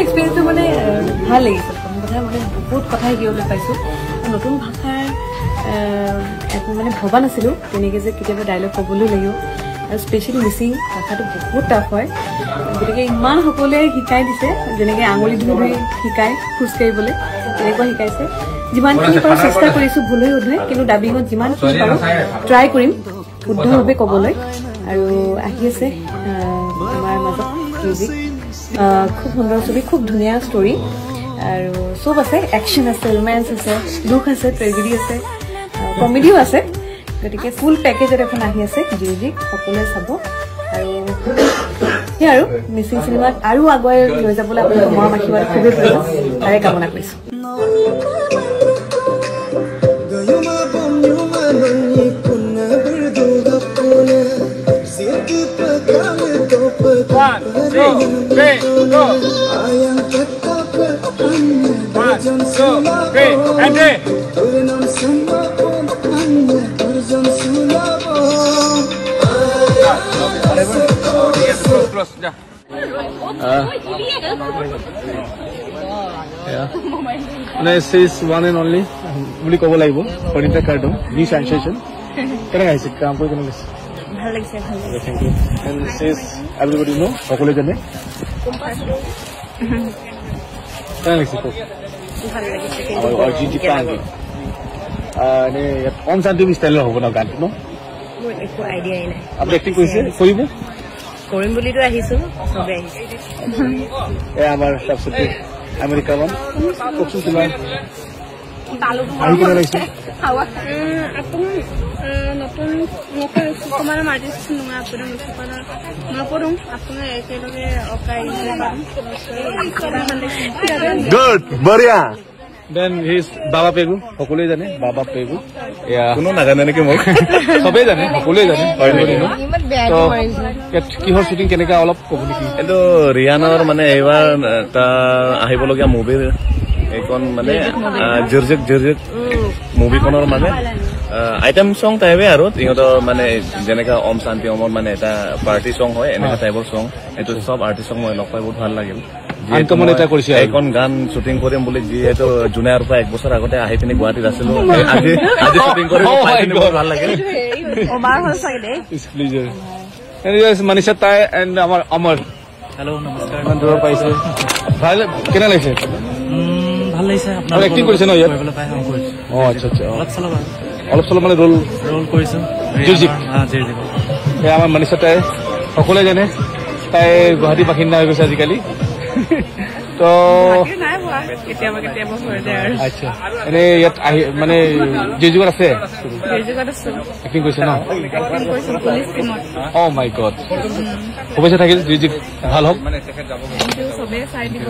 এক্সপিৰিয়েঞ্চটো মানে ভাল লাগিছে কথা মানে বহুত কথা শিকিবলৈ পাইছোঁ নতুন ভাষাৰ মানে ভবা নাছিলোঁ তেনেকৈ যে কেতিয়াবা ডাইলগ ক'বলৈ লাগিব আৰু স্পেচিয়েলি মিচিং ভাষাটো বহুত টাফ হয় গতিকে ইমান সকলোৱে শিকাই দিছে যেনেকৈ আঙুলি ধুই ধুই শিকায় খোজকাঢ়িবলৈ তেনেকুৱা শিকাইছে যিমানখিনি পাৰোঁ চেষ্টা কৰিছোঁ ভুল হৈ শুধোৱে কিন্তু ডাবিঙত যিমানখিনি পাৰোঁ ট্ৰাই কৰিম শুদ্ধভাৱে ক'বলৈ আৰু আহি আছে আমাৰ মাজত মিউজিক খুব সুন্দৰ ছবি খুব ধুনীয়া ষ্টৰী আৰু চব আছে একশ্যন আছে ৰোমেন্স আছে দুখ আছে ট্ৰেজেডি আছে কমেডিও আছে গতিকে ফুল পেকেজত এখন আহি আছে মিউজিক সকলোৱে চাব আৰু সেই আৰু মিচিং চিনেমাত আৰু আগুৱাই লৈ যাবলৈ আপোনালোকৰ মৰম আশীৰ্বাদ খুবেই প্ৰয়োজন তাৰে কামনা কৰিছোঁ One, two, three, go. 1, 2, 3, and 3. Close, yeah. This is one and only. Only cover live. Pernita Cardone, new sensation. Can I say, come with me? Thank you. And says everybody know সকলে জানে কেন লাগিছে ভাল লাগিছে আৰু জিজি পাঙ্গি মানে ওম শান্তি স্টাইলৰ হ'ব না গানটো ন মোৰ একো আইডিয়াই নাই আপুনি এক্টিং কৰিছে কৰিম বুলি তো আহিছো সবে আহিছে এ আমাৰ সবসে আমেৰিকা মান কচু তোমাৰ তালু কেনে লাগিছে হাওয়া আপুনি নতুন নতুন কুমাৰ আৰ্টিষ্ট নোৱা আপুনি নপৰম আপুনি একেলগে অকাই গুড বঢ়িয়া দেন হিজ বাবা পেগু সকলোৱে জানে বাবা পেগু কোনো নাজানে নেকি মোক সবেই জানে সকলোৱে জানে কিহৰ শ্বুটিং কেনেকা অলপ ক'ব নেকি এইটো ৰিয়ানৰ মানে এইবাৰ আহিবলগীয়া মুভিৰ এইখন মানে জৰ্জেক মুভিখনৰ মানে আইটেম সং টাইপে আৰু ইহঁতৰ মানে যেনেকা ওম শান্তি ওমৰ মানে এটা পাৰ্টি সং হয় এনেকা টাইপৰ সং এইটো সব আৰ্টিষ্ট সং মই লগাই বহুত ভাল লাগিল আনকমন এটা কৰিছে এইখন গান শ্বুটিং কৰিম বুলি যিহেতু জুনিয়ৰ পৰা 1 বছৰ আগতে আহি পিনে গুৱাহাটীত আছিলো আজি শ্বুটিং কৰি বহুত ভাল লাগিল ওমাৰ হ'ল চাগে দেই প্লিজ এনিৱেজ মনীষা তাই এণ্ড আমাৰ অমৰ হেল্ল' নমস্কাৰ মই দূৰ পাইছো ভাল কেনে লাগিছে ভাল লাগিছে আপোনাৰ এক্টিং কৰিছে ন ইয়াত অ আচ্ছা অলপ চলপ মানে ৰোল কৰিছো জিজিক জিজিক এই আমাৰ মনীষা তাই সকলোৱে জানে তাই গুৱাহাটী বাসিন্দা হৈ গৈছে আজিকালি তো কেতিয়াবা হৈ যায় আৰু আচ্ছা এনে ইয়াত মানে জিজুক আছে এক্টিং কৰিছে ন অ মাই গড শুভেচ্ছা থাকিল জিজিক ভাল হওক চবে চাই দিব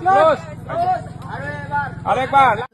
Close. Arekbar.